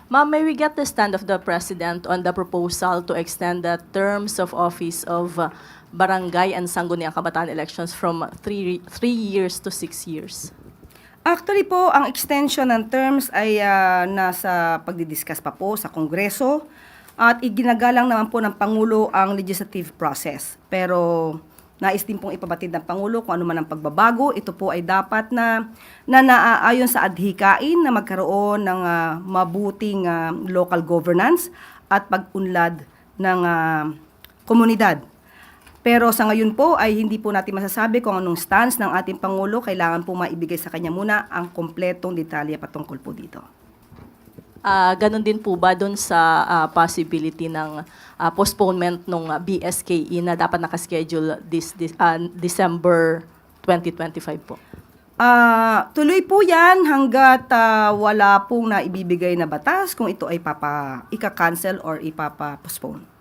Ma'am, may we get the stand of the President on the proposal to extend the terms of office of barangay and sangguniang kabataan elections from 3 years to 6 years? Actually po, ang extension ng terms ay nasa pagdidiscuss pa po sa Kongreso at iginagalang naman po ng Pangulo ang legislative process. Pero nais din pong ipabatid ng Pangulo kung ano man ang pagbabago. Ito po ay dapat na naaayon sa adhikain na magkaroon ng mabuting local governance at pag-unlad ng komunidad. Pero sa ngayon po ay hindi po natin masasabi kung anong stance ng ating Pangulo. Kailangan po maibigay sa kanya muna ang kompletong detalye patungkol po dito. Ganon din po ba doon sa possibility ng postponement ng BSKE na dapat nakaschedule December 2025 po? Tuloy po yan hanggat wala pong naibibigay na batas kung ito ay ika-cancel or ipapa-postpone.